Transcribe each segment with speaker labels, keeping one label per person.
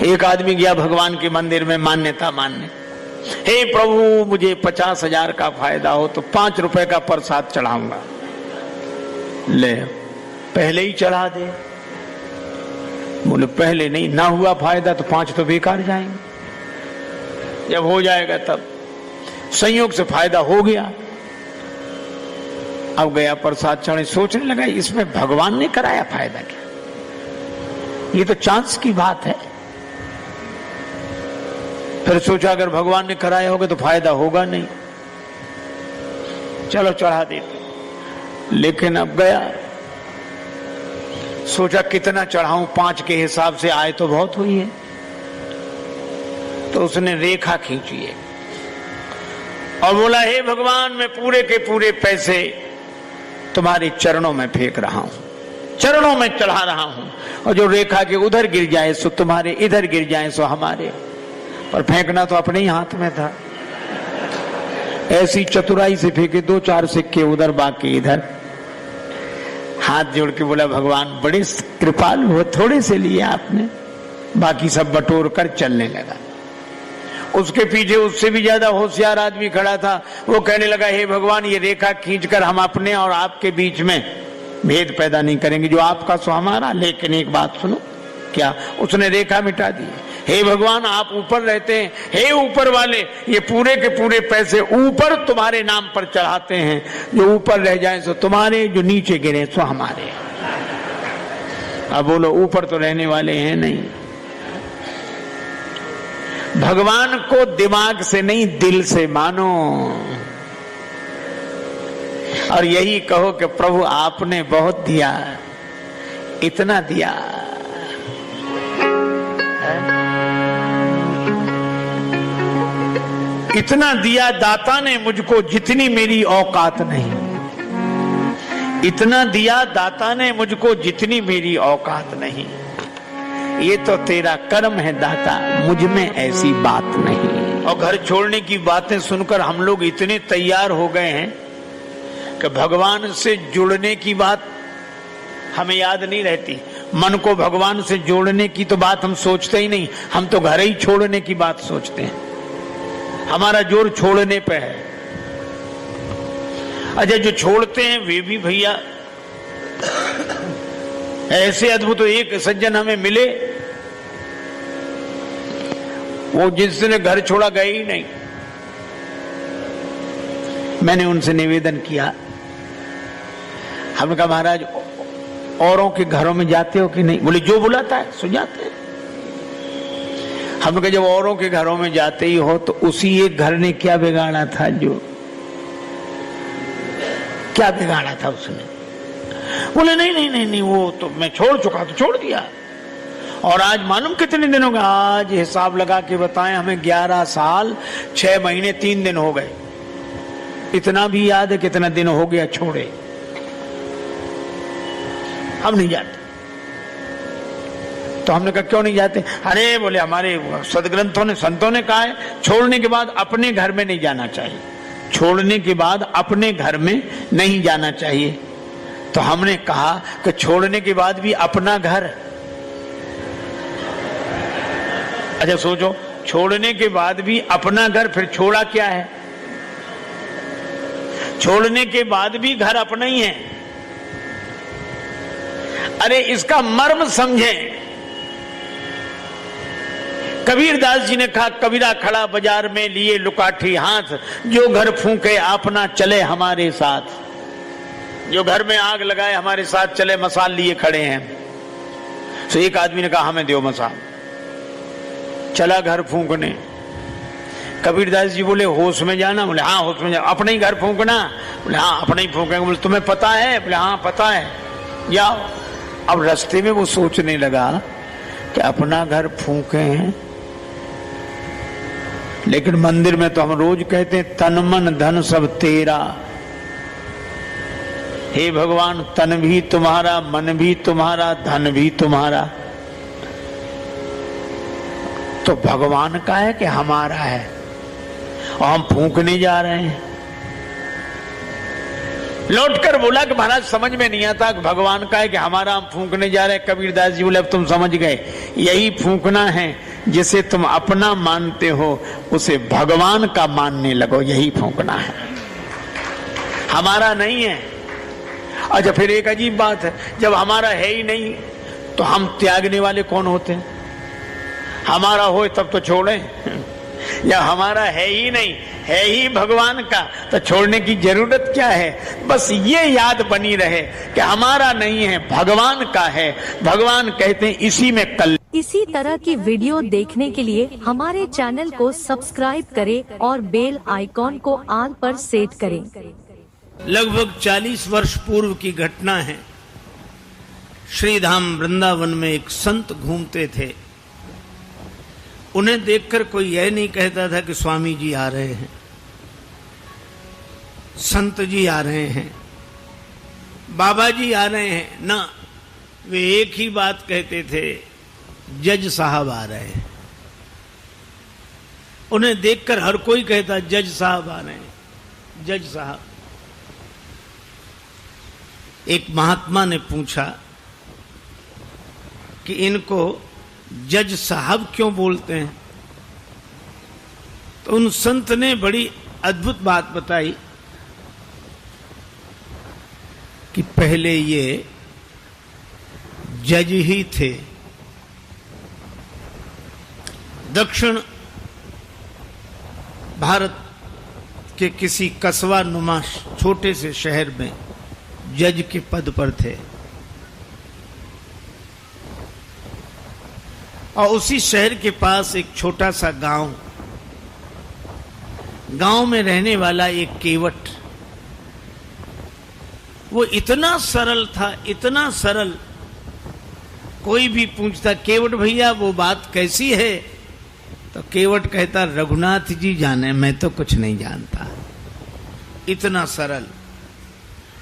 Speaker 1: एक आदमी गया भगवान के मंदिर में मान्यता मानने, हे प्रभु मुझे 50,000 का फायदा हो तो 5 रुपए का प्रसाद चढ़ाऊंगा। ले पहले ही चढ़ा दे। बोले पहले नहीं, ना हुआ फायदा तो 5 तो बेकार जाएंगे, जब हो जाएगा तब। संयोग से फायदा हो गया, अब गया प्रसाद चढ़े, सोचने लगा इसमें भगवान ने कराया फायदा क्या, ये तो चांस की बात है। फिर सोचा अगर भगवान ने कराया होगा तो फायदा होगा नहीं, चलो चढ़ा देते। लेकिन अब गया, सोचा कितना चढ़ाऊं, 5 के हिसाब से आए तो बहुत हुई है। तो उसने रेखा खींची है और बोला हे भगवान मैं पूरे के पूरे पैसे तुम्हारे चरणों में फेंक रहा हूं, चरणों में चढ़ा रहा हूं, और जो रेखा के उधर गिर जाए सो तुम्हारे, इधर गिर जाए सो हमारे। पर फेंकना तो अपने ही हाथ में था। ऐसी चतुराई से फेंके 2-4 सिक्के उधर बाकी इधर। हाथ जोड़ के बोला भगवान बड़े कृपालु हो, थोड़े से लिए आपने, बाकी सब बटोर कर चलने लगा। उसके पीछे उससे भी ज्यादा होशियार आदमी खड़ा था, वो कहने लगा हे भगवान ये रेखा खींचकर हम अपने और आपके बीच में भेद पैदा नहीं करेंगे, जो आपका सो हमारा। लेकिन एक बात सुनो, क्या? उसने रेखा मिटा दी। हे भगवान आप ऊपर रहते हैं, हे ऊपर वाले ये पूरे के पूरे पैसे ऊपर तुम्हारे नाम पर चढ़ाते हैं, जो ऊपर रह जाए सो तुम्हारे, जो नीचे गिरे सो हमारे। अब बोलो ऊपर तो रहने वाले हैं नहीं। भगवान को दिमाग से नहीं दिल से मानो और यही कहो कि प्रभु आपने बहुत दिया, इतना दिया। इतना दिया दाता ने मुझको जितनी मेरी औकात नहीं, इतना दिया दाता ने मुझको जितनी मेरी औकात नहीं। ये तो तेरा कर्म है दाता, मुझ में ऐसी बात नहीं। और घर छोड़ने की बातें सुनकर हम लोग इतने तैयार हो गए हैं कि भगवान से जुड़ने की बात हमें याद नहीं रहती। मन को भगवान से जोड़ने की तो बात हम सोचते ही नहीं, हम तो घर ही छोड़ने की बात सोचते हैं। हमारा जोर छोड़ने पे है। अच्छा जो छोड़ते हैं वे भी भैया ऐसे अद्भुत। एक सज्जन हमें मिले, वो जिसने घर छोड़ा गए ही नहीं। मैंने उनसे निवेदन किया, हमने कहा महाराज औरों के घरों में जाते हो कि नहीं? बोले जो बुलाता है सो जाते हैं। हमने कहा जब औरों के घरों में जाते ही हो तो उसी एक घर ने क्या बिगाड़ा था, जो क्या बिगाड़ा था उसने? बोले नहीं नहीं नहीं नहीं वो तो मैं छोड़ चुका, तो छोड़ दिया। और आज मालूम कितने दिन हो गए? आज हिसाब लगा के बताएं हमें 11 साल 6 महीने 3 दिन हो गए। इतना भी याद है कितना दिन हो गया छोड़े। हम नहीं जाते। तो हमने कहा क्यों नहीं जाते? अरे बोले हमारे सदग्रंथों ने, संतों ने कहा है छोड़ने के बाद अपने घर में नहीं जाना चाहिए, छोड़ने के बाद अपने घर में नहीं जाना चाहिए। तो हमने कहा कि छोड़ने के बाद भी अपना घर। अच्छा सोचो, छोड़ने के बाद भी अपना घर, फिर छोड़ा क्या है? छोड़ने के बाद भी घर अपना ही है। अरे इसका मर्म समझें। कबीरदास जी ने कहा कबीरा खड़ा बाजार में लिए लुकाठी हाथ, जो घर फूंके अपना चले हमारे साथ। जो घर में आग लगाए हमारे साथ चले, मसाल लिए खड़े हैं। तो एक आदमी ने कहा हमें दो मसाल। चला घर फूंकने। कबीरदास जी बोले होश में जाना? बोले हाँ होश में जाना। अपने ही घर फूंकना? बोले हाँ अपने ही फूंकेंगे। बोले तुम्हें पता है? बोले हाँ पता है। जाओ। अब रास्ते में वो सोचने लगा कि अपना घर फूंके हैं, लेकिन मंदिर में तो हम रोज कहते हैं तन मन धन सब तेरा। हे भगवान तन भी तुम्हारा, मन भी तुम्हारा, धन भी तुम्हारा। तो भगवान का है कि हमारा है? और हम फूंकने जा रहे हैं। लौटकर बोला कि महाराज समझ में नहीं आता कि भगवान का है कि हमारा, हम फूंकने जा रहे हैं। कबीरदास जी बोले अब तुम समझ गए, यही फूंकना है जिसे तुम अपना मानते हो उसे भगवान का मानने लगो, यही फूंकना है, हमारा नहीं है। अच्छा, फिर एक अजीब बात है, जब हमारा है ही नहीं तो हम त्यागने वाले कौन होते हैं? हमारा हो तब तो छोड़ें, या हमारा है ही नहीं, है ही भगवान का, तो छोड़ने की जरूरत क्या है? बस ये याद बनी रहे कि हमारा नहीं है, भगवान का है। भगवान कहते हैं इसी में कल।
Speaker 2: इसी तरह की वीडियो देखने के लिए हमारे चैनल को सब्सक्राइब करें और बेल आइकॉन को ऑल पर सेट करें।
Speaker 3: लगभग 40 वर्ष पूर्व की घटना है। श्रीधाम वृंदावन में एक संत घूमते थे। उन्हें देखकर कोई यह नहीं कहता था कि स्वामी जी आ रहे हैं, संत जी आ रहे हैं, बाबा जी आ रहे हैं, ना, वे एक ही बात कहते थे, जज साहब आ रहे हैं। उन्हें देखकर हर कोई कहता जज साहब आ रहे हैं, जज साहब। एक महात्मा ने पूछा कि इनको जज साहब क्यों बोलते हैं? तो उन संत ने बड़ी अद्भुत बात बताई कि पहले ये जज ही थे। दक्षिण भारत के किसी कस्बा नुमा छोटे से शहर में जज के पद पर थे, और उसी शहर के पास एक छोटा सा गांव में रहने वाला एक केवट, वो इतना सरल था, इतना सरल। कोई भी पूछता केवट भैया वो बात कैसी है, तो केवट कहता रघुनाथ जी जाने, मैं तो कुछ नहीं जानता। इतना सरल।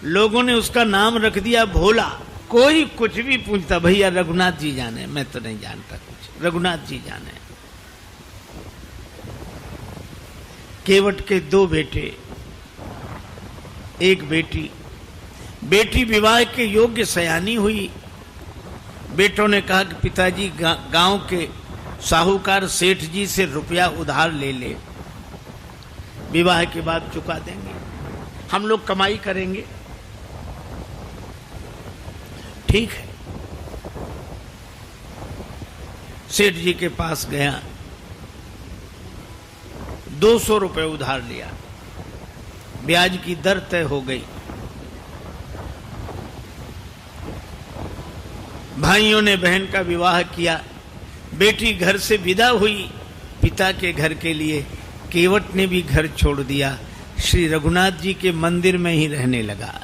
Speaker 3: लोगों ने उसका नाम रख दिया भोला। कोई कुछ भी पूछता भैया रघुनाथ जी जाने, मैं तो नहीं जानता कुछ, रघुनाथ जी जाने। केवट के 2 बेटे, एक बेटी। बेटी विवाह के योग्य सयानी हुई। बेटों ने कहा कि पिताजी गांव के साहूकार सेठ जी से रुपया उधार ले ले, विवाह के बाद चुका देंगे, हम लोग कमाई करेंगे। ठीक है। सेठ जी के पास गया, 200 रुपए उधार लिया, ब्याज की दर तय हो गई। भाइयों ने बहन का विवाह किया, बेटी घर से विदा हुई पिता के घर के लिए। केवट ने भी घर छोड़ दिया, श्री रघुनाथ जी के मंदिर में ही रहने लगा।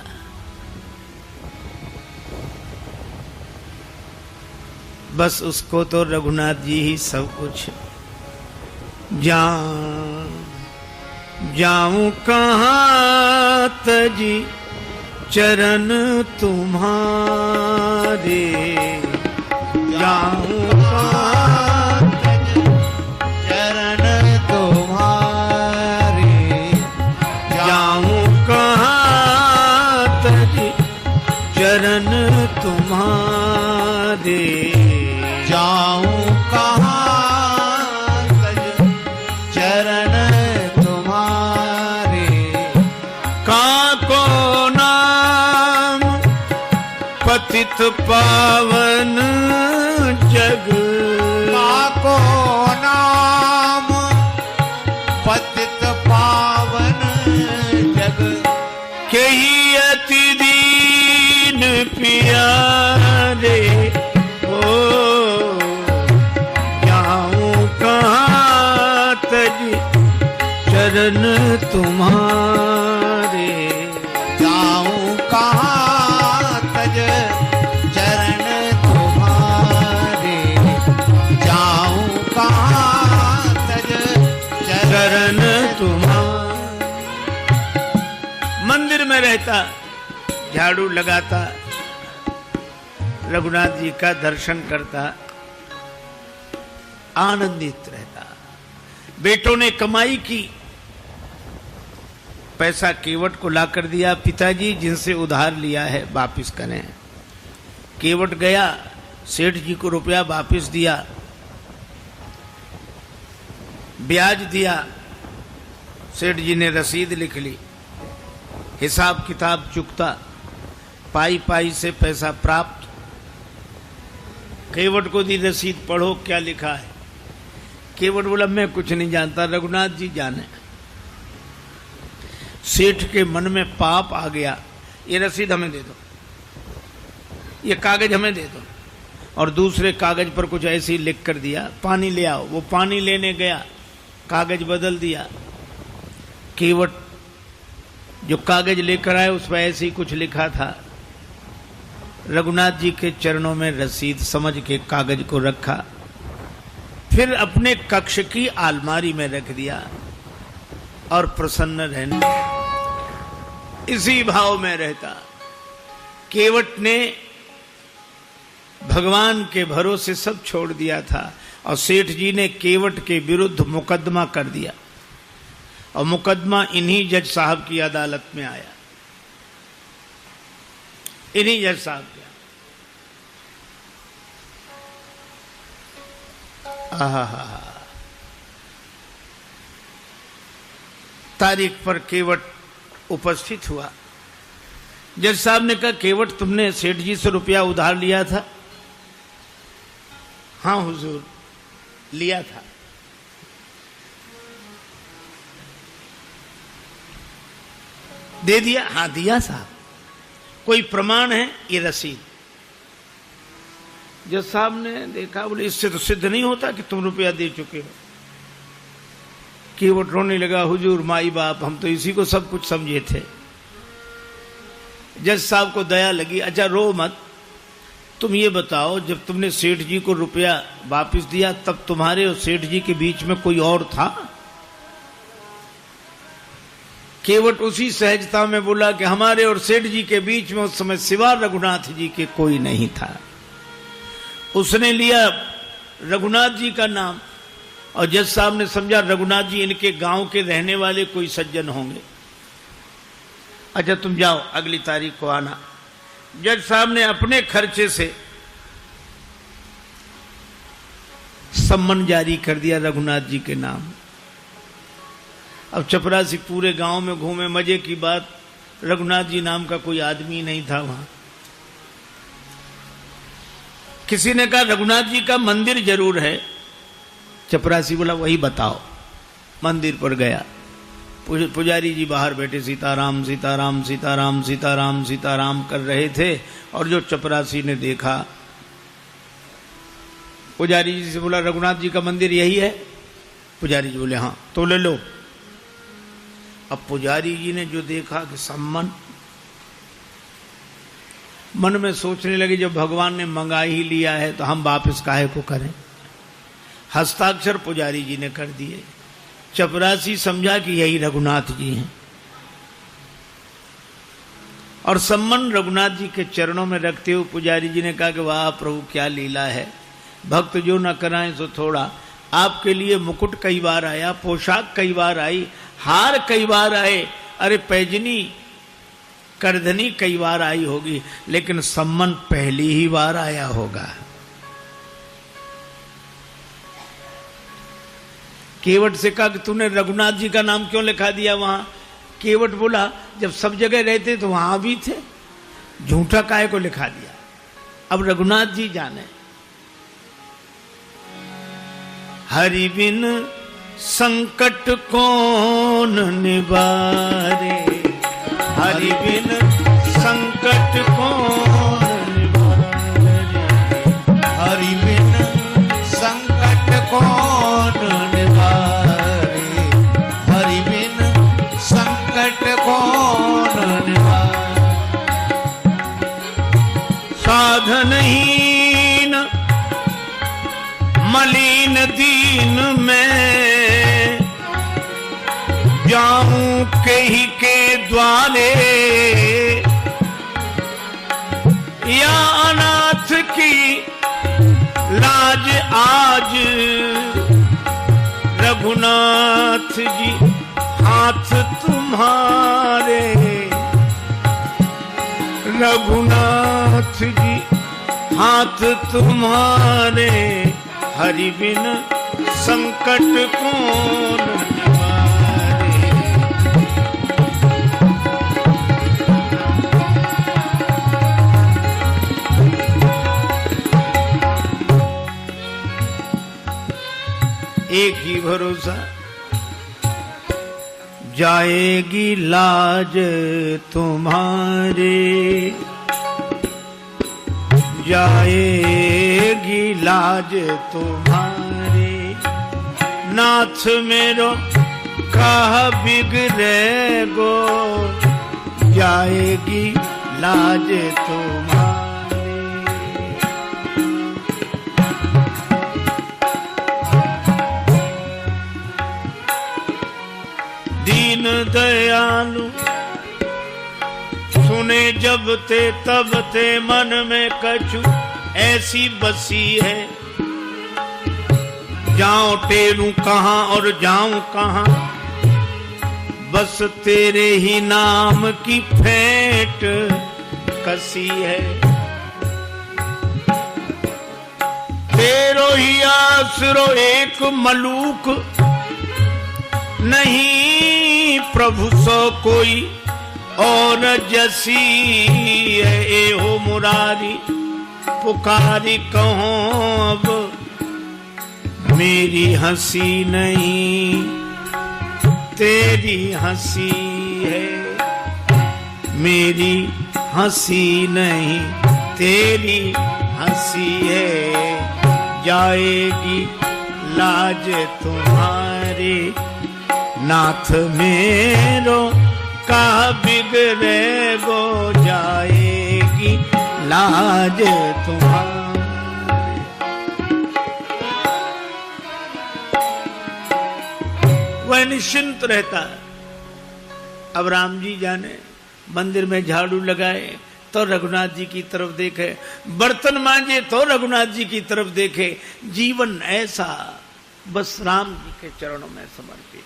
Speaker 3: बस उसको तो रघुनाथ जी ही सब कुछ। जाऊं कहाँ तजी चरण तुम्हारे, जाऊं कहाँ तजी चरण तुम्हारे, जाऊं कहाँ तजी चरण तुम्हारे, जाऊं कहाँ तज चरण तुम्हारे। काको नाम पतित पावन जग, काको नाम पतित पावन जग, केही अति दीन प्यारे। चरण तुम्हारे, जाऊं कहाँ तज चरण तुम्हारे, जाऊं कहाँ तज चरण तुम्हारे। मंदिर में रहता, झाड़ू लगाता, रघुनाथ जी का दर्शन करता, आनंदित रहता। बेटों ने कमाई की, पैसा केवट को लाकर दिया, पिताजी जिनसे उधार लिया है वापिस करें। केवट गया, सेठ जी को रुपया वापिस दिया। ब्याज दिया, सेठ जी ने रसीद लिख ली, हिसाब किताब चुकता, पाई पाई से पैसा प्राप्त। केवट को दी रसीद, पढ़ो क्या लिखा है। केवट बोला मैं कुछ नहीं जानता, रघुनाथ जी जाने। सेठ के मन में पाप आ गया, ये रसीद हमें दे दो, ये कागज हमें दे दो। और दूसरे कागज पर कुछ ऐसे ही लिख कर दिया, पानी ले आओ। वो पानी लेने गया, कागज बदल दिया। केवट जो कागज लेकर आए उस पर ऐसे ही कुछ लिखा था। रघुनाथ जी के चरणों में रसीद समझ के कागज को रखा, फिर अपने कक्ष की अलमारी में रख दिया और प्रसन्न रहने, इसी भाव में रहता। केवट ने भगवान के भरोसे सब छोड़ दिया था और सेठ जी ने केवट के विरुद्ध मुकदमा कर दिया और मुकदमा इन्हीं जज साहब की अदालत में आया, इन्हीं जज साहब के। तारीख पर केवट उपस्थित हुआ। जज साहब ने कहा, केवट तुमने सेठ जी से रुपया उधार लिया था? हाँ हुजूर, लिया था। दे दिया? हाँ दिया साहब। कोई प्रमाण है? ये रसीद। जज साहब ने देखा, बोले इससे तो सिद्ध नहीं होता कि तुम रुपया दे चुके हो। केवट रोने लगा, हुजूर माई बाप हम तो इसी को सब कुछ समझे थे। जज साहब को दया लगी, अच्छा रो मत, तुम ये बताओ जब तुमने सेठ जी को रुपया वापस दिया तब तुम्हारे और सेठ जी के बीच में कोई और था? केवट उसी सहजता में बोला कि हमारे और सेठ जी के बीच में उस समय सिवा रघुनाथ जी के कोई नहीं था। उसने लिया रघुनाथ जी का नाम और जज साहब ने समझा रघुनाथ जी इनके गांव के रहने वाले कोई सज्जन होंगे। अच्छा तुम जाओ, अगली तारीख को आना। जज साहब ने अपने खर्चे से सम्मन जारी कर दिया रघुनाथ जी के नाम। अब चपरासी पूरे गांव में घूमे, मजे की बात, रघुनाथ जी नाम का कोई आदमी नहीं था वहां। किसी ने कहा रघुनाथ जी का मंदिर जरूर है। चपरासी बोला वही बताओ। मंदिर पर गया, पुजारी जी बाहर बैठे सीताराम सीताराम सीताराम सीताराम सीताराम कर रहे थे और जो चपरासी ने देखा, पुजारी जी से बोला रघुनाथ जी का मंदिर यही है? पुजारी जी बोले हाँ। तो ले लो। अब पुजारी जी ने जो देखा कि सम्मन, मन में सोचने लगे जब भगवान ने मंगा ही लिया है तो हम वापस काहे को करें। हस्ताक्षर पुजारी जी ने कर दिए। चपरासी समझा कि यही रघुनाथ जी हैं और सम्मन रघुनाथ जी के चरणों में रखते हुए पुजारी जी ने कहा कि वाह प्रभु क्या लीला है, भक्त जो न कराएं सो थोड़ा। आपके लिए मुकुट कई बार आया, पोशाक कई बार आई, हार कई बार आए, अरे पैजनी करधनी कई बार आई होगी, लेकिन सम्मन पहली ही बार आया होगा। केवट से कहा कि तूने रघुनाथ जी का नाम क्यों लिखा दिया वहां? केवट बोला जब सब जगह रहते तो वहां भी थे, झूठा काहे को लिखा दिया। अब रघुनाथ जी जाने। हरि बिन संकट कौन निवारे, हरि बिन संकट कौन निवारे, हरि बिन संकट कौन निवारे, हरि बिन संकट कौन निवारे। साधनहीन मलिन दीन में जाऊं कहीं के द्वारे, या अनाथ की लाज आज रघुनाथ जी हाथ तुम्हारे, रघुनाथ जी हाथ तुम्हारे, हरि बिन संकट कौन निवारे। एक ही भरोसा, जाएगी लाज तुम्हारे, जाएगी लाज तुम्हारे। नाथ मेरो कहा बिगड़े गो, जाएगी लाज तुम्हारे। दीन दयालु सुने जब ते तब ते मन में कछु ऐसी बसी है। जाऊं टेरूं कहां और जाऊं कहां, बस तेरे ही नाम की फेंट कसी है। तेरो ही आसरो एक मलूक, नहीं प्रभु सो कोई और जसी है। ए हो मुरारी पुकारी कहो अब, मेरी हंसी नहीं तेरी हंसी है। मेरी हंसी नहीं तेरी हंसी है। जाएगी लाज तुम्हारी, नाथ मेरो का बिगड़े गो, जाएगी लाज तुम्हारी। वह निश्चिंत रहता है। अब राम जी जाने मंदिर में झाड़ू लगाए तो रघुनाथ जी की तरफ देखे, बर्तन मांजे तो रघुनाथ जी की तरफ देखे। जीवन ऐसा बस राम जी के चरणों में समर्पित।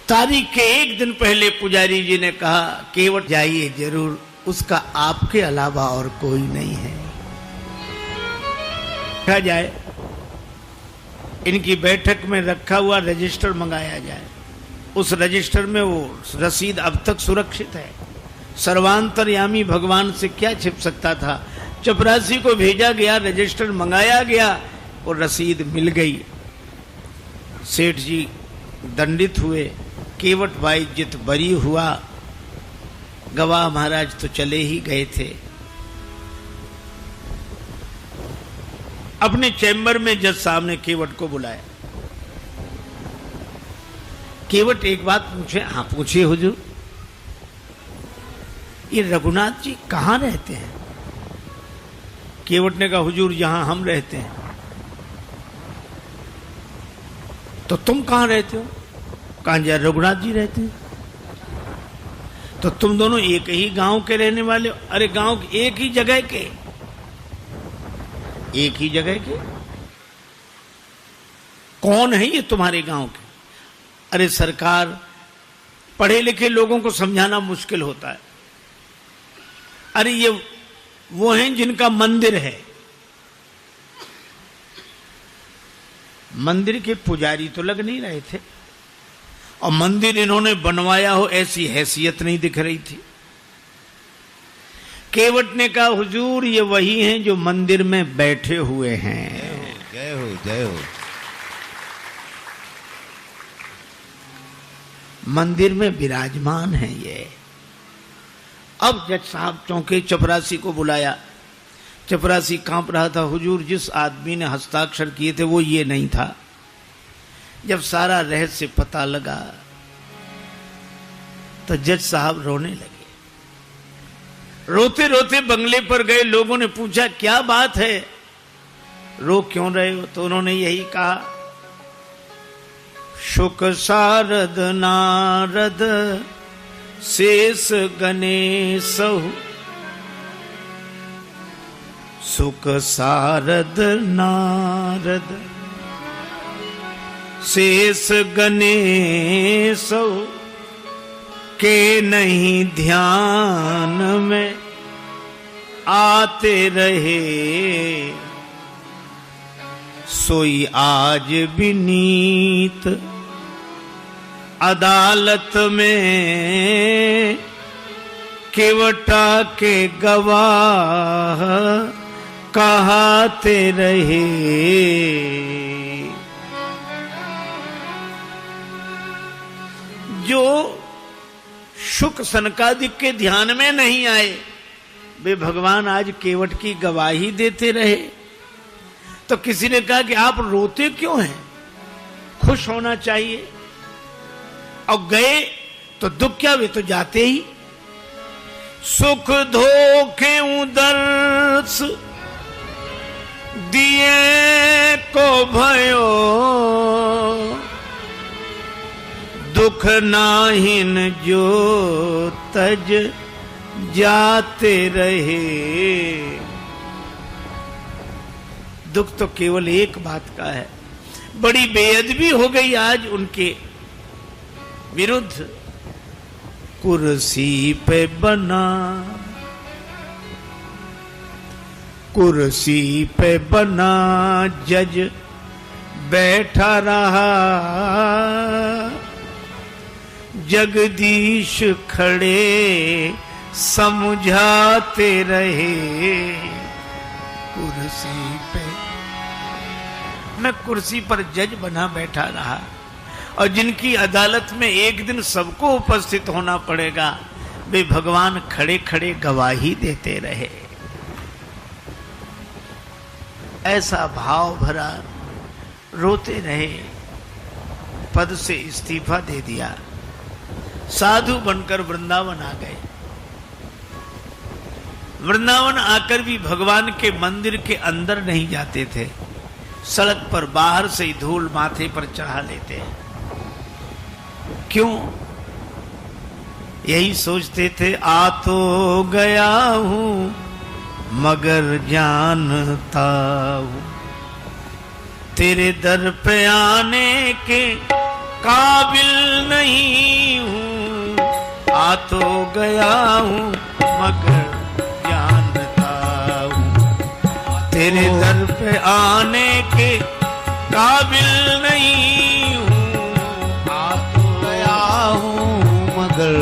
Speaker 3: तारीख के एक दिन पहले पुजारी जी ने कहा, केवट जाइए जरूर, उसका आपके अलावा और कोई नहीं है। कहा जाए इनकी बैठक में रखा हुआ रजिस्टर मंगाया जाए। उस रजिस्टर में वो रसीद अब तक सुरक्षित है। सर्वांतरयामी भगवान से क्या छिप सकता था। चपरासी को भेजा गया, रजिस्टर मंगाया गया और रसीद मिल गई। सेठ जी दंडित हुए, केवट भाई जित बरी हुआ। गवाह महाराज तो चले ही गए थे। अपने चैम्बर में जज साहब ने केवट को बुलाया। केवट एक बात पूछे। हाँ पूछिए हुजूर। ये रघुनाथ जी कहाँ रहते हैं? केवट ने कहा, हुजूर यहां हम रहते हैं। तो तुम कहां रहते हो? कहां जा रघुनाथ जी रहते हैं। तो तुम दोनों एक ही गांव के रहने वाले हो? अरे गांव एक ही जगह के, एक ही जगह के। कौन है ये तुम्हारे गांव के? अरे सरकार, पढ़े लिखे लोगों को समझाना मुश्किल होता है। अरे ये वो हैं जिनका मंदिर है। मंदिर के पुजारी तो लग नहीं रहे थे, और मंदिर इन्होंने बनवाया हो ऐसी हैसियत नहीं दिख रही थी। केवट ने कहा, हुजूर ये वही हैं जो मंदिर में बैठे हुए हैं।
Speaker 4: जय हो जय हो।
Speaker 3: मंदिर में विराजमान है ये। अब जज साहब चौंके, चपरासी को बुलाया। चपरासी कांप रहा था। हुजूर जिस आदमी ने हस्ताक्षर किए थे वो ये नहीं था। जब सारा रहस्य पता लगा तो जज साहब रोने लगे। रोते रोते बंगले पर गए। लोगों ने पूछा क्या बात है, रो क्यों रहे हो? तो उन्होंने यही कहा, शुक सारद नारद शेष गणेश, सुख सारद नारद शेष गणेश, के नहीं ध्यान में आते रहे। सोई आज भी नीत अदालत में केवटा के गवाह कहाते रहे। जो शुक सनकादिक के ध्यान में नहीं आए वे भगवान आज केवट की गवाही देते रहे। तो किसी ने कहा कि आप रोते क्यों हैं, खुश होना चाहिए। और गए तो दुख क्या, वे तो जाते ही। सुख धोखे उदर्श दिए को भयो, दुख नाहिन जो तज जाते रहे। दुख तो केवल एक बात का है, बड़ी बेअदबी हो गई आज उनके विरुद्ध। कुर्सी पे बना, कुर्सी पे बना जज बैठा रहा, जगदीश खड़े समझाते रहे। कुर्सी पे, मैं कुर्सी पर जज बना बैठा रहा, और जिनकी अदालत में एक दिन सबको उपस्थित होना पड़ेगा वे भगवान खड़े खड़े गवाही देते रहे। ऐसा भाव भरा रोते रहे। पद से इस्तीफा दे दिया, साधु बनकर वृंदावन आ गए। वृंदावन आकर भी भगवान के मंदिर के अंदर नहीं जाते थे, सड़क पर बाहर से ही धूल माथे पर चढ़ा लेते हैं। क्यों? यही सोचते थे, आ तो गया हूं मगर जानता हूं तेरे दर पे आने के काबिल नहीं हूं। आ तो गया हूं मगर जानता हूं तेरे दर पे आने के काबिल नहीं हूं।
Speaker 4: आ तो गया हूं मगर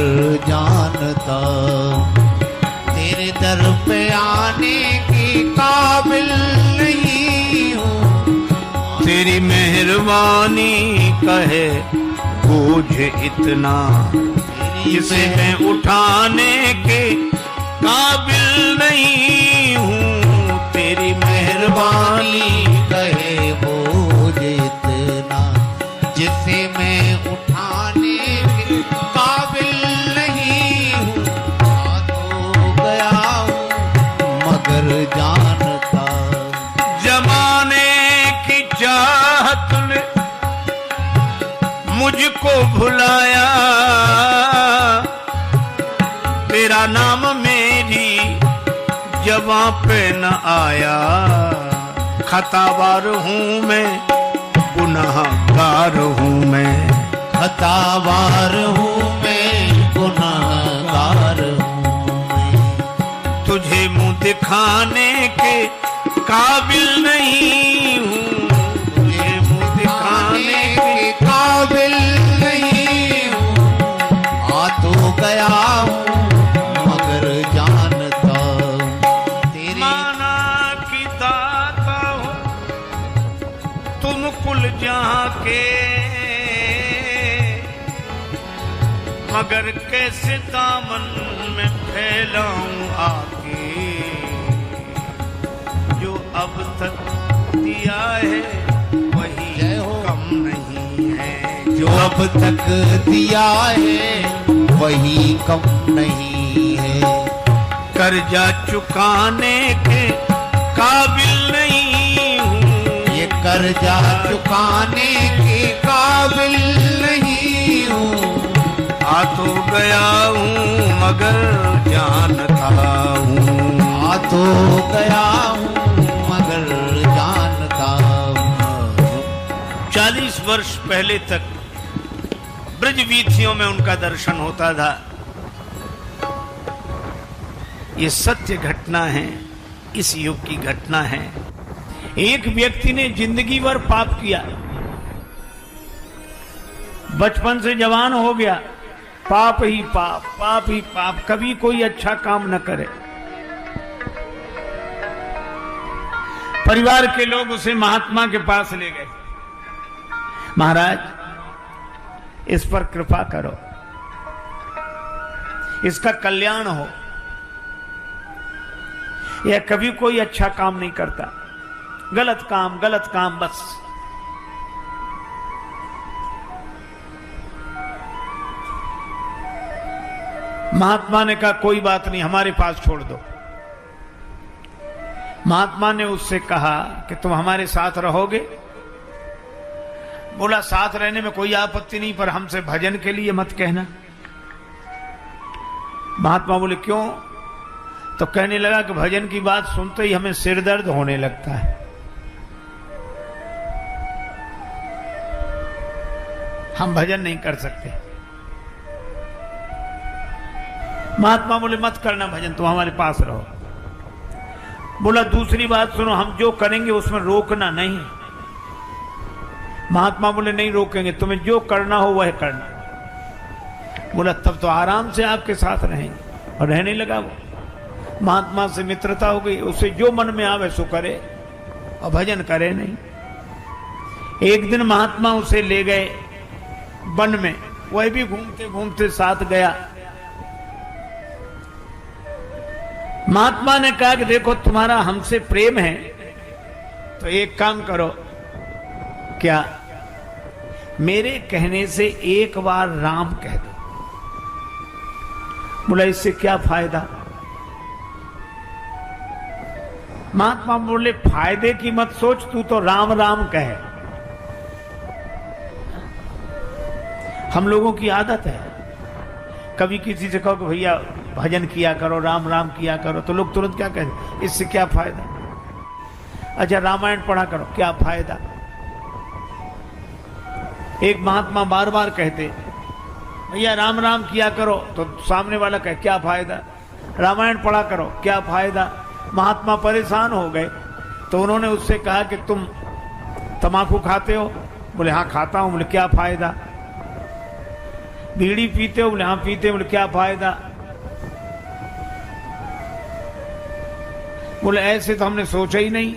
Speaker 4: जानता तेरे दर पे आने के काबिल नहीं हूं।
Speaker 3: तेरी मेहरबानी कहे बोझ इतना जिसे मैं उठाने के काबिल नहीं हूं। तेरी मेहरबानी
Speaker 4: कहे बोझ इतना जिसे मैं उठाने के काबिल नहीं हूं। आ तो गया हूं मगर जानता
Speaker 3: जमाने की चाहत ने मुझको भुलाया, तेरा नाम मेरी जबां पे न आया। खतावार हूं मैं, गुनाहगार हूं मैं।
Speaker 4: खतावार हूं मैं, गुनाहगार हूं मैं।
Speaker 3: तुझे मुंह दिखाने के काबिल नहीं हूं। तुझे मुंह दिखाने के
Speaker 4: काबिल नहीं हूं। आ तो गया हूं मगर जानता तेरी
Speaker 3: माना की दाता हूं तुम कुल जहां के, मगर कैसे दामन में फैलाऊं आके। जो अब तक दिया है वही कम नहीं है।
Speaker 4: जो अब तक दिया है वही कम नहीं है।
Speaker 3: कर्जा चुकाने के काबिल नहीं हूं।
Speaker 4: ये कर्जा चुकाने के काबिल नहीं हूं।
Speaker 3: आ तो गया हूं मगर जानता हूं।
Speaker 4: आ तो गया हूं मगर जानता हूं।
Speaker 3: 40 वर्ष पहले तक ब्रज वीथियों में उनका दर्शन होता था। ये सत्य घटना है, इस युग की घटना है। एक व्यक्ति ने जिंदगी भर पाप किया, बचपन से जवान हो गया, पाप ही पाप, पाप ही पाप, कभी कोई अच्छा काम न करे। परिवार के लोग उसे महात्मा के पास ले गए। महाराज, इस पर कृपा करो, इसका कल्याण हो। यह कभी कोई अच्छा काम नहीं करता, गलत काम बस। महात्मा ने कहा कोई बात नहीं, हमारे पास छोड़ दो। महात्मा ने उससे कहा कि तुम हमारे साथ रहोगे? बोला साथ रहने में कोई आपत्ति नहीं, पर हमसे भजन के लिए मत कहना। महात्मा बोले क्यों? तो कहने लगा कि भजन की बात सुनते ही हमें सिर दर्द होने लगता है। हम भजन नहीं कर सकते। महात्मा बोले मत करना भजन, तुम हमारे पास रहो। बोला दूसरी बात सुनो, हम जो करेंगे उसमें रोकना नहीं। महात्मा बोले नहीं रोकेंगे, तुम्हें जो करना हो वह करना। बोला तब तो आराम से आपके साथ रहेंगे। और रहने लगा वो। महात्मा से मित्रता हो गई, उसे जो मन में आवे सो करे और भजन करे नहीं। एक दिन महात्मा उसे ले गए वन में, वह भी घूमते घूमते साथ गया। महात्मा ने कहा कि देखो तुम्हारा हमसे प्रेम है तो एक काम करो, क्या मेरे कहने से एक बार राम कह दो। बोला इससे क्या फायदा? महात्मा बोले फायदे की मत सोच, तू तो राम राम कहे। हम लोगों की आदत है, कभी किसी से कहो कि भैया भजन किया करो, राम राम किया करो, तो लोग तुरंत क्या कहते, इससे क्या फायदा? अच्छा रामायण पढ़ा करो, क्या फायदा? एक महात्मा बार बार कहते भैया राम राम किया करो, तो सामने वाला कहे क्या फायदा? रामायण पढ़ा करो, क्या फायदा? महात्मा परेशान हो गए, तो उन्होंने उससे कहा कि तुम तम्बाकू खाते हो? बोले हाँ खाता हूं। बोले क्या फायदा? बीड़ी पीते हो? बोले हाँ पीते। बोले क्या फायदा? बोले ऐसे तो हमने सोचा ही नहीं।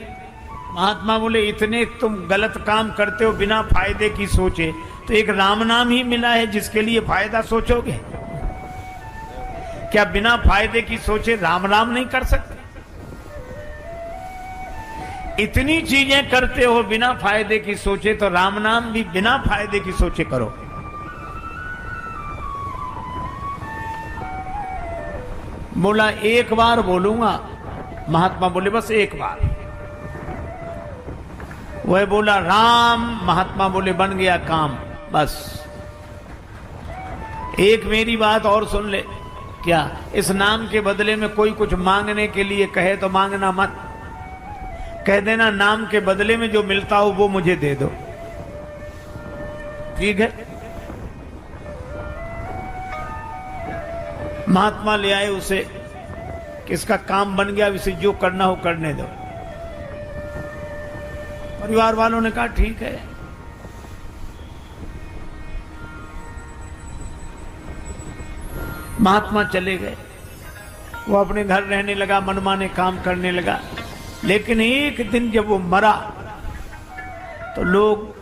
Speaker 3: महात्मा बोले इतने तुम गलत काम करते हो बिना फायदे की सोचे, तो एक राम नाम ही मिला है जिसके लिए फायदा सोचोगे? क्या बिना फायदे की सोचे राम राम नहीं कर सकते? इतनी चीजें करते हो बिना फायदे की सोचे, तो राम नाम भी बिना फायदे की सोचे करो। बोला एक बार बोलूंगा। महात्मा बोले बस एक बार। वह बोला राम, महात्मा बोले बन गया काम। बस एक मेरी बात और सुन ले। क्या? इस नाम के बदले में कोई कुछ मांगने के लिए कहे तो मांगना मत, कह देना नाम के बदले में जो मिलता हो वो मुझे दे दो, ठीक है? महात्मा ले आए उसे कि इसका काम बन गया, इसे जो करना हो करने दो। परिवार वालों ने कहा ठीक है। महात्मा चले गए, वो अपने घर रहने लगा, मनमाने काम करने लगा। लेकिन एक दिन जब वो मरा तो लोग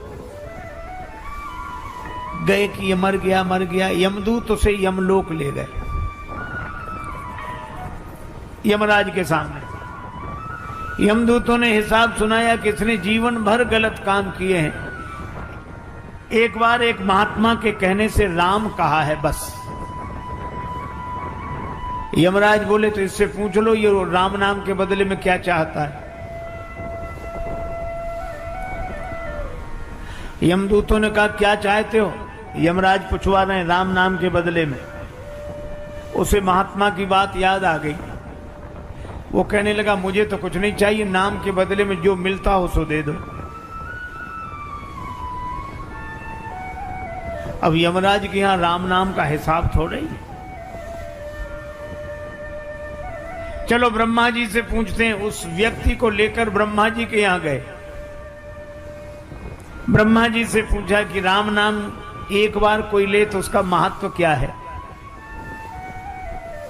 Speaker 3: गए कि ये मर गया मर गया। यमदूत उसे यमलोक ले गए, यमराज के सामने। यमदूतों ने हिसाब सुनाया कि इसने जीवन भर गलत काम किए हैं, एक बार एक महात्मा के कहने से राम कहा है बस। यमराज बोले तो इससे पूछ लो ये राम नाम के बदले में क्या चाहता है। यमदूतों ने कहा क्या चाहते हो? यमराज पूछवा रहे हैं राम नाम के बदले में। उसे महात्मा की बात याद आ गई। वो कहने लगा मुझे तो कुछ नहीं चाहिए, नाम के बदले में जो मिलता हो सो दे दो। अब यमराज के यहां राम नाम का हिसाब थोड़ा ही। चलो ब्रह्मा जी से पूछते हैं। उस व्यक्ति को लेकर ब्रह्मा जी के यहां गए। ब्रह्मा जी से पूछा कि राम नाम एक बार कोई ले तो उसका महत्व क्या है,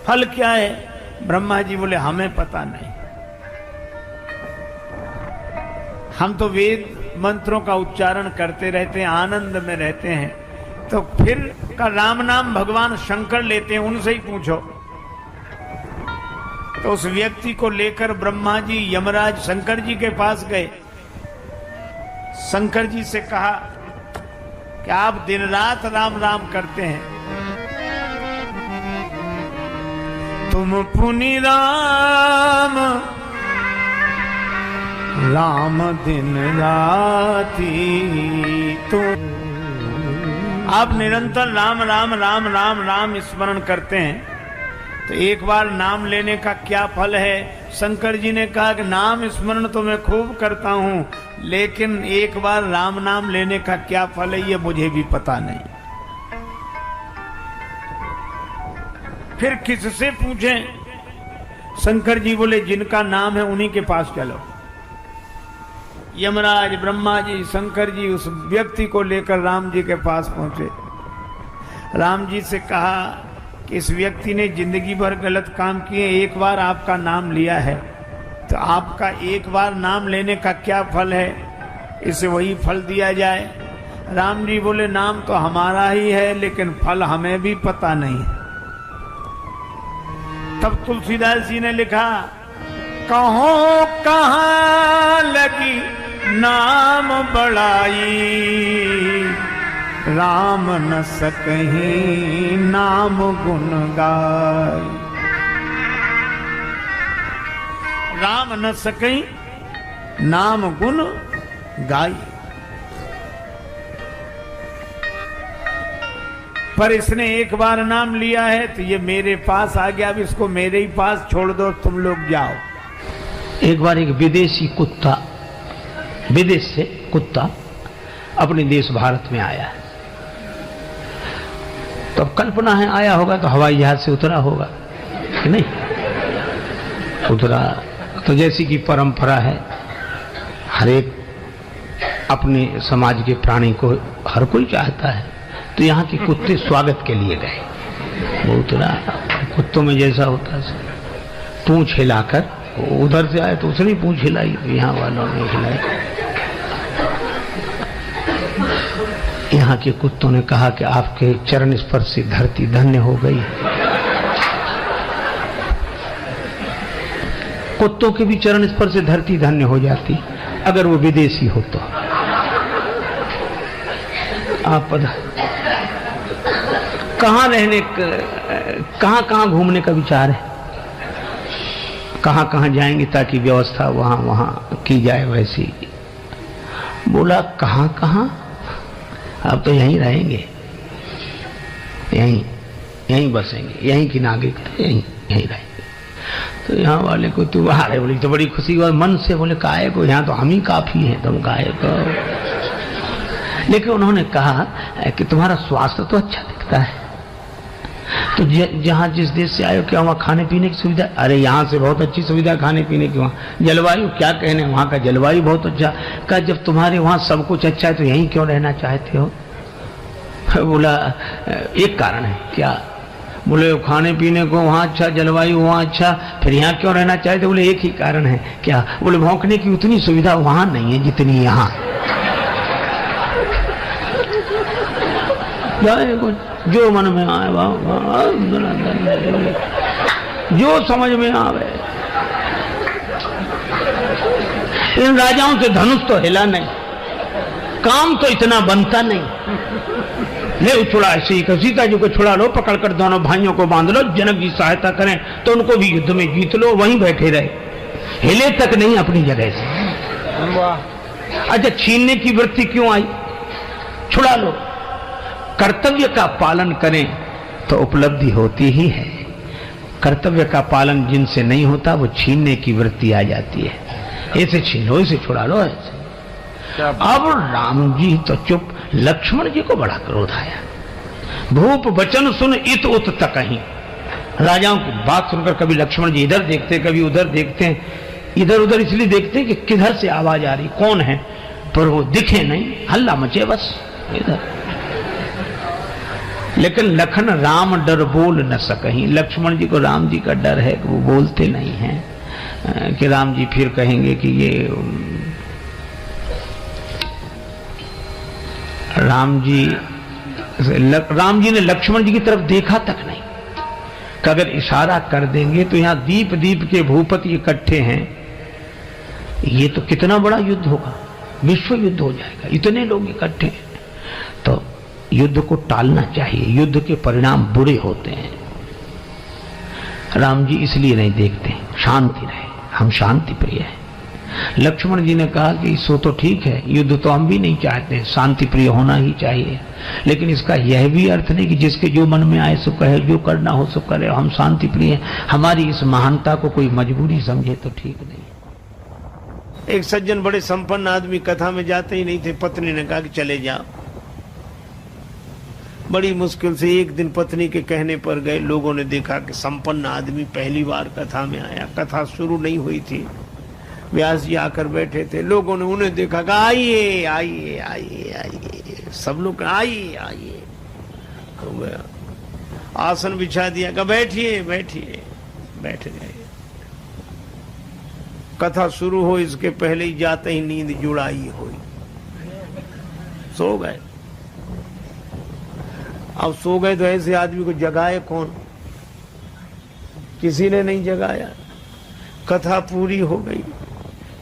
Speaker 3: फल क्या है? ब्रह्मा जी बोले हमें पता नहीं, हम तो वेद मंत्रों का उच्चारण करते रहते हैं, आनंद में रहते हैं। तो फिर का राम नाम भगवान शंकर लेते हैं, उनसे ही पूछो। तो उस व्यक्ति को लेकर ब्रह्मा जी यमराज शंकर जी के पास गए। शंकर जी से कहा कि आप दिन रात राम राम करते हैं, तुम पुनि राम राम दिन राती, तुम आप निरंतर राम राम राम राम राम स्मरण करते हैं, तो एक बार नाम लेने का क्या फल है? शंकर जी ने कहा कि नाम स्मरण तो मैं खूब करता हूं, लेकिन एक बार राम नाम लेने का क्या फल है ये मुझे भी पता नहीं। फिर किससे पूछें? शंकर जी बोले जिनका नाम है उन्हीं के पास चलो। यमराज, ब्रह्मा जी, शंकर जी उस व्यक्ति को लेकर राम जी के पास पहुंचे। राम जी से कहा कि इस व्यक्ति ने जिंदगी भर गलत काम किए, एक बार आपका नाम लिया है, तो आपका एक बार नाम लेने का क्या फल है, इसे वही फल दिया जाए। राम जी बोले नाम तो हमारा ही है, लेकिन फल हमें भी पता नहीं है। तब तुलसीदास जी ने लिखा, कहो कहाँ लगी नाम बड़ाई, राम न सकहीं नाम गुण गाई। राम न सकहीं नाम गुण गाई। पर इसने एक बार नाम लिया है तो ये मेरे पास आ गया, अब इसको मेरे ही पास छोड़ दो, तुम लोग जाओ।
Speaker 5: एक बार एक विदेशी कुत्ता, विदेश से कुत्ता अपने देश भारत में आया। तो अब कल्पना है आया होगा तो हवाई जहाज से उतरा होगा कि नहीं? उतरा तो जैसी कि परंपरा है, हर एक अपने समाज के प्राणी को हर कोई चाहता है, तो यहाँ के कुत्ते स्वागत के लिए गए। वो उतरा, कुत्तों में जैसा होता है पूंछ हिलाकर, उधर से आए तो उसने पूंछ हिलाई, यहाँ वालों ने हिलाई। यहाँ के कुत्तों ने कहा कि आपके चरण स्पर्श से धरती धन्य हो गई। कुत्तों के भी चरण स्पर्श से धरती धन्य हो जाती अगर वो विदेशी हो तो। आप पता कहाँ रहने, कहाँ घूमने का विचार है, कहाँ जाएंगे ताकि व्यवस्था वहाँ की जाए वैसी। बोला कहाँ अब तो यहीं रहेंगे, यहीं बसेंगे, यहीं की नागरिक, यहीं रहेंगे। तो यहाँ वाले को तू आ रहे बोली तो बड़ी खुशी और मन से बोले काहे को, यहाँ तो हम ही काफी हैं, तुम काहे को। लेकिन उन्होंने कहा कि तुम्हारा स्वास्थ्य तो अच्छा दिखता है, तो जहाँ जिस देश से आए हो क्या वहाँ खाने पीने की सुविधा? अरे यहाँ से बहुत अच्छी सुविधा खाने पीने की। वहाँ जलवायु क्या कहने, वहाँ का जलवायु बहुत अच्छा। कहा जब तुम्हारे वहाँ सब कुछ अच्छा है तो यहीं क्यों रहना चाहते हो? बोला एक कारण है। क्या? बोले खाने पीने को वहाँ अच्छा, जलवायु वहाँ अच्छा, फिर यहाँ क्यों रहना चाहते? बोले एक ही कारण है। क्या? बोले भौंकने की उतनी सुविधा वहाँ नहीं है जितनी यहाँ। जो मन में आए जो समझ में आवे। इन राजाओं से धनुष तो हिला नहीं, काम तो इतना बनता नहीं। ले उछड़ा ऐसे ही, सीता जी को छुड़ा लो, पकड़ कर दोनों भाइयों को बांध लो, जनक जी सहायता करें तो उनको भी युद्ध में जीत लो, वहीं बैठे रहे, हिले तक नहीं अपनी जगह से। अच्छा छीनने की वृत्ति क्यों आई? छुड़ा लो। कर्तव्य का पालन करें तो उपलब्धि होती ही है। कर्तव्य का पालन जिनसे नहीं होता वो छीनने की वृत्ति आ जाती है। ऐसे छीन लो, इसे छुड़ा लो, ऐसे। अब राम जी तो चुप, लक्ष्मण जी को बड़ा क्रोध आया। भूप वचन सुन इत उत तकहीं, राजाओं की बात सुनकर कभी लक्ष्मण जी इधर देखते, कभी उधर देखते हैं। इधर उधर इसलिए देखते हैं कि किधर से आवाज आ रही, कौन है, पर वो दिखे नहीं, हल्ला मचे बस इधर। लेकिन लखन राम डर बोल न सकहीं, लक्ष्मण जी को राम जी का डर है कि वो बोलते नहीं हैं कि राम जी फिर कहेंगे कि ये राम जी ने लक्ष्मण जी की तरफ देखा तक नहीं कि अगर इशारा कर देंगे तो यहां दीप दीप के भूपति इकट्ठे हैं, ये तो कितना बड़ा युद्ध होगा, विश्व युद्ध हो जाएगा, इतने लोग इकट्ठे हैं। तो युद्ध को टालना चाहिए, युद्ध के परिणाम बुरे होते हैं। राम जी इसलिए नहीं देखते, शांति रहे, हम शांति प्रिय हैं। लक्ष्मण जी ने कहा कि सो तो ठीक है, युद्ध तो हम भी नहीं चाहते, शांति प्रिय होना ही चाहिए, लेकिन इसका यह भी अर्थ नहीं कि जिसके जो मन में आए सो कहे, जो करना हो सो करे, हम शांति प्रिय हैं। हमारी इस महानता को कोई मजबूरी समझे तो ठीक नहीं।
Speaker 3: एक सज्जन बड़े संपन्न आदमी कथा में जाते ही नहीं थे, पत्नी ने कहा कि चले जाओ। बड़ी मुश्किल से एक दिन पत्नी के कहने पर गए। लोगों ने देखा कि संपन्न आदमी पहली बार कथा में आया, कथा शुरू नहीं हुई थी, व्यास जी आकर बैठे थे। लोगों ने उन्हें देखा कि आइए आइए आइए आइए, सब लोग आइए आइए हो गया। आसन बिछा दिया, कहा बैठिए बैठिए, बैठ गए। कथा शुरू हो इसके पहले ही जाते ही नींद जुड़ाई हुई, सो गए। अब सो गए तो ऐसे आदमी को जगाए कौन, किसी ने नहीं जगाया। कथा पूरी हो गई,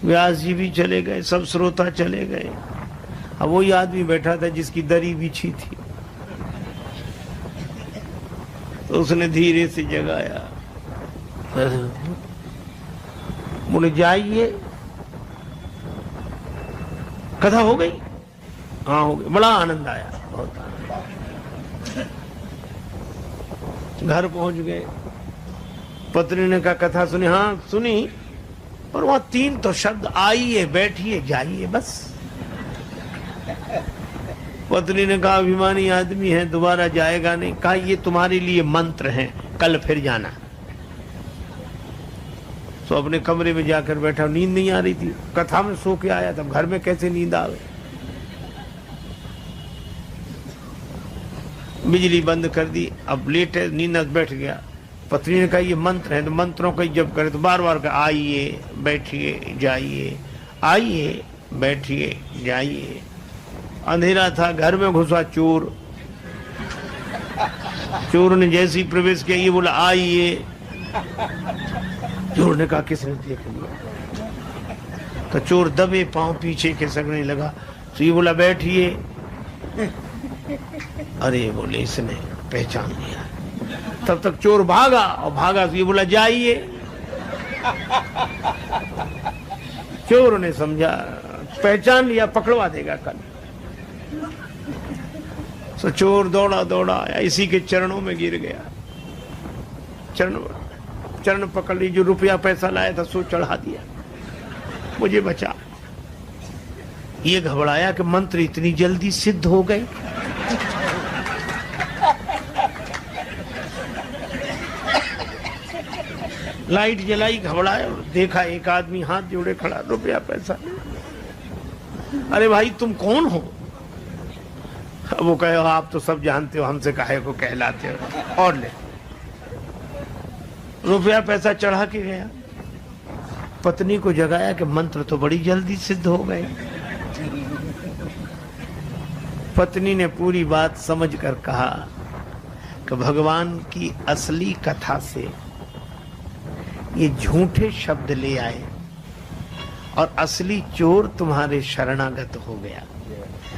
Speaker 3: व्यास जी भी चले गए, सब श्रोता चले गए। अब वही आदमी बैठा था जिसकी दरी बिछी थी, तो उसने धीरे से जगाया, बोले जाइए, कथा हो गई। हाँ हो गई, बड़ा आनंद आया, बहुत आनंद। घर पहुंच गए, पत्नी ने कहा कथा सुनी? हाँ सुनी, पर वहां 3 तो शब्द, आइए बैठिए जाइए, बस। पत्नी ने कहा अभिमानी आदमी है, दोबारा जाएगा नहीं। कहा ये तुम्हारे लिए मंत्र हैं, कल फिर जाना। तो अपने कमरे में जाकर बैठा, नींद नहीं आ रही थी, कथा में सो के आया, तब घर में कैसे नींद आवे। बिजली बंद कर दी, अब लेट है, नींद बैठ गया। पत्नी ने कहा ये मंत्र है, तो मंत्रों का जब करे तो बार बार कहा आइए बैठिए जाइए, आइए बैठिए जाइए। अंधेरा था, घर में घुसा चोर। चोर ने जैसे ही प्रवेश किया, ये बोला आइए। चोर ने कहा किसने देख लिया? तो चोर दबे पांव पीछे खिसकने लगा, तो ये बोला बैठिए। अरे बोले इसने पहचान लिया। तब तक चोर भागा, और भागा तो ये बोला जाइए। चोर ने समझा, पहचान लिया, पकड़वा देगा कल। तो चोर दौड़ा दौड़ा आया, इसी के चरणों में गिर गया। चरण पकड़ ली, जो रुपया पैसा लाया था सो चढ़ा दिया, मुझे बचा। ये घबराया कि मंत्र इतनी जल्दी सिद्ध हो गए। लाइट जलाई, घबराया, देखा एक आदमी हाथ जोड़े खड़ा, रुपया पैसा। अरे भाई तुम कौन हो? वो कहे आप तो सब जानते हो, हमसे काहे को कहलाते हो, और ले। रुपया पैसा चढ़ा के गया। पत्नी को जगाया कि मंत्र तो बड़ी जल्दी सिद्ध हो गए। पत्नी ने पूरी बात समझकर कहा कि भगवान की असली कथा से ये झूठे शब्द ले आए, और असली चोर तुम्हारे शरणागत हो गया।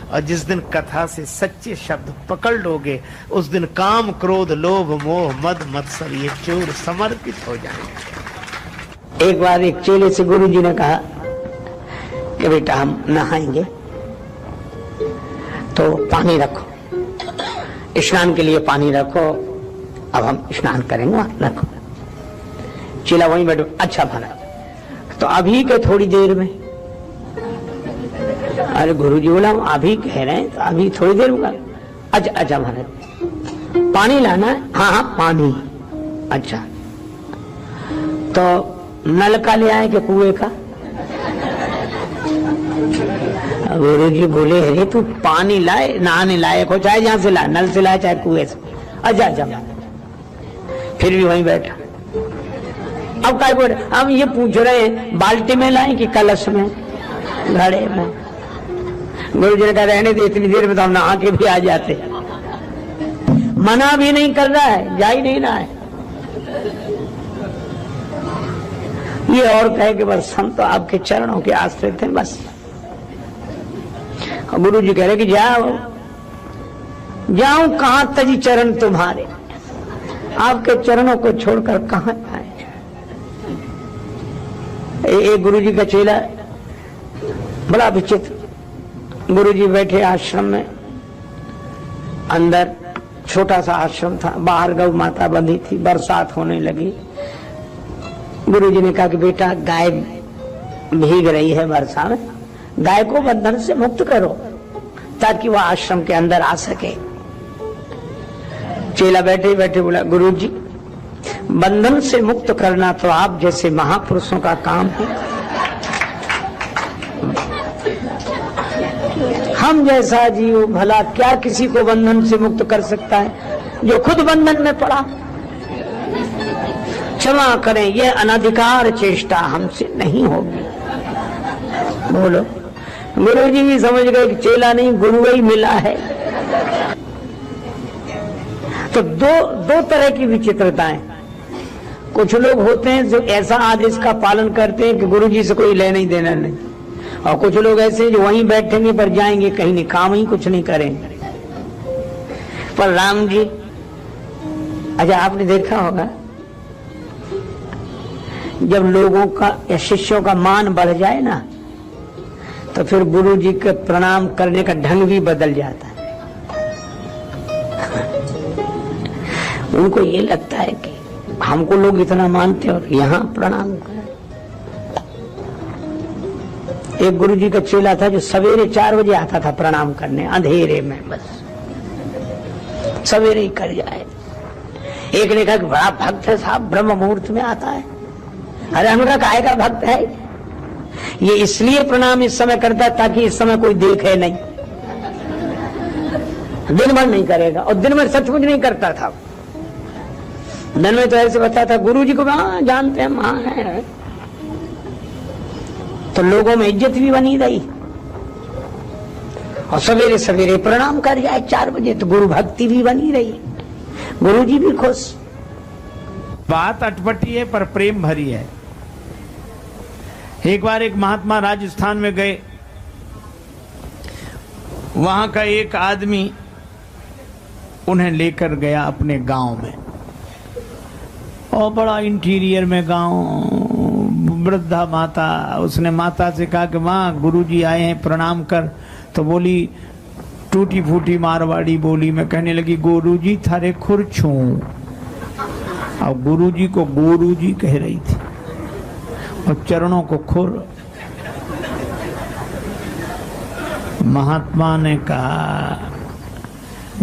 Speaker 3: और जिस दिन कथा से सच्चे शब्द पकड़ लोगे, उस दिन काम क्रोध लोभ मोह मद मत्सर ये चोर समर्पित हो जाएंगे।
Speaker 6: एक बार एक चेले से गुरुजी ने कहा कि बेटा हम नहाएंगे तो पानी रखो, स्नान के लिए पानी रखो, अब हम स्नान करेंगे, रखो। चेला वहीं बैठो, अच्छा महाराज तो अभी के थोड़ी देर में। अरे गुरुजी बोला हम अभी कह रहे हैं, तो अभी थोड़ी देर में। अच्छा अच्छा महाराज पानी लाना है? हाँ हाँ पानी। अच्छा, तो नल का ले आए कि कुएं का? गुरु जी बोले, अरे तू पानी लाए, नहाने लायक हो, चाहे जहां से लाए, नल से लाए चाहे कुएं से, अच्छा अच्छा। फिर भी वहीं बैठा। अब क्या बोल रहे, हम ये पूछ रहे हैं बाल्टी में लाए कि कलश में, घड़े में? गुरु जी ने कहा रहने दे, इतनी देर में तो हम नहा के भी आ जाते। मना भी नहीं कर रहा है, जा ही नहीं रहा है। ये और कहे कि बस हम तो आपके चरणों के आश्रित हैं बस। गुरु जी कह रहे कि जाओ जाऊं कहां तजी चरण तुम्हारे, आपके चरणों को छोड़कर कहां जाए। एक गुरु जी का चेला बड़ा विचित्र। गुरु जी बैठे आश्रम में, अंदर छोटा सा आश्रम था, बाहर गौ माता बंधी थी, बरसात होने लगी। गुरु जी ने कहा कि बेटा गाय भीग रही है वर्षा में, गाय को बंधन से मुक्त करो ताकि वह आश्रम के अंदर आ सके। चेला बैठे बैठे बोला, गुरु जी बंधन से मुक्त करना तो आप जैसे महापुरुषों का काम है, हम जैसा जीव भला क्या किसी को बंधन से मुक्त कर सकता है जो खुद बंधन में पड़ा। क्षमा करें, यह अनधिकार चेष्टा हमसे नहीं होगी। बोलो, गुरु जी भी समझ गए कि चेला नहीं गुरु ही मिला है। तो दो तरह की विचित्रताएं। कुछ लोग होते हैं जो ऐसा आदेश का पालन करते हैं कि गुरु जी से कोई लेना ही देना नहीं, और कुछ लोग ऐसे जो वहीं बैठेंगे पर जाएंगे कहीं नहीं, काम ही कुछ नहीं करेंगे। पर राम जी, अच्छा आपने देखा होगा जब लोगों का या शिष्यों का मान बढ़ जाए ना, तो फिर गुरु जी के प्रणाम करने का ढंग भी बदल जाता है। उनको ये लगता है कि हमको लोग इतना मानते और यहाँ प्रणाम करें। एक गुरु जी का चेला था जो सवेरे 4 बजे आता था प्रणाम करने, अंधेरे में, बस सवेरे ही कर जाए। एक ने कहा कि बड़ा भक्त है साहब, ब्रह्म मुहूर्त में आता है। अरे हमने कहा काहे का भक्त है? ये इसलिए प्रणाम इस समय करता है ताकि इस समय कोई देखे नहीं, दिन भर नहीं करेगा। और दिन में सचमुच नहीं करता था, दिन में तो ऐसे बताता गुरु जी को जानते हैं मां है, तो लोगों में इज्जत भी बनी रही। और सवेरे सवेरे प्रणाम कर जाए 4 बजे तो गुरु भक्ति भी बनी रही, गुरु जी भी खुश।
Speaker 3: बात अटपटी है पर प्रेम भरी है। एक बार एक महात्मा राजस्थान में गए, वहां का एक आदमी उन्हें लेकर गया अपने गांव में, और बड़ा इंटीरियर में गांव, वृद्धा माता। उसने माता से कहा कि माँ गुरुजी आए हैं प्रणाम कर। तो बोली टूटी फूटी मारवाड़ी बोली में कहने लगी, गुरुजी थारे खुर छू। और गुरुजी को गुरुजी कह रही थी और चरणों को खुर। महात्मा ने कहा,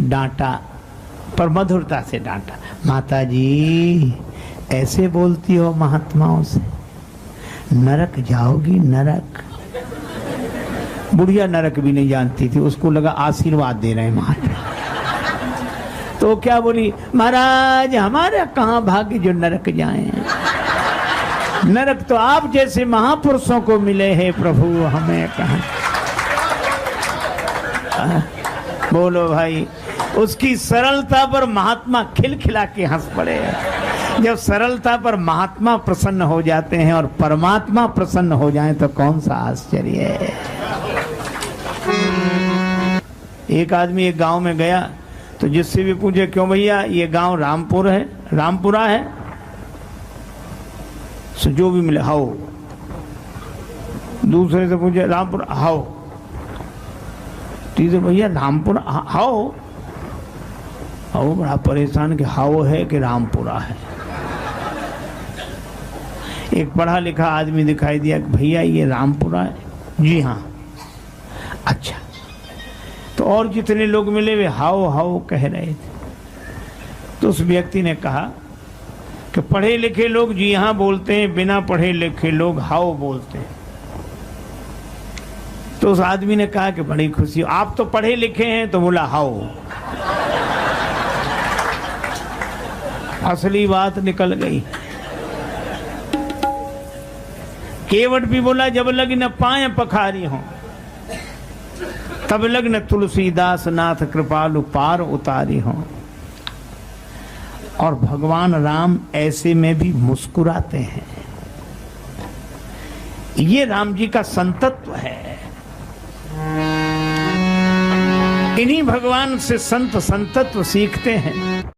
Speaker 3: डांटा पर मधुरता से डांटा, माता जी ऐसे बोलती हो महात्माओं से, नरक जाओगी नरक। बुढ़िया नरक भी नहीं जानती थी, उसको लगा आशीर्वाद दे रहे हैं महात्मा। तो क्या बोली, महाराज हमारा कहाँ भाग्य जो नरक जाएं, नरक तो आप जैसे महापुरुषों को मिले हैं प्रभु, हमें कहाँ। बोलो भाई, उसकी सरलता पर महात्मा खिलखिला के हंस पड़े। जब सरलता पर महात्मा प्रसन्न हो जाते हैं और परमात्मा प्रसन्न हो जाए तो कौन सा आश्चर्य है। एक आदमी एक गांव में गया तो जिससे भी पूछे, क्यों भैया ये गांव रामपुर है, रामपुरा है? सो जो भी मिले हाओ। दूसरे से पूछे रामपुर हाओ। तीसरे भैया रामपुर हाओ। हाओ बड़ा परेशान कि हाओ है कि रामपुरा है। एक पढ़ा लिखा आदमी दिखाई दिया, भैया ये रामपुरा है? जी हाँ। अच्छा। तो और जितने लोग मिले वे हाओ हाओ कह रहे थे। तो उस व्यक्ति ने कहा कि पढ़े लिखे लोग जी हाँ बोलते हैं, बिना पढ़े लिखे लोग हाओ बोलते हैं। तो उस आदमी ने कहा कि बड़ी खुशी, आप तो पढ़े लिखे हैं? तो बोला हाओ। असली बात निकल गई। केवट भी बोला जब लग्न पाए पखारी हो तब लग्न तुलसीदास नाथ कृपालु पार उतारी हो। और भगवान राम ऐसे में भी मुस्कुराते हैं। ये राम जी का संतत्व है। इन्हीं भगवान से संत संतत्व सीखते हैं।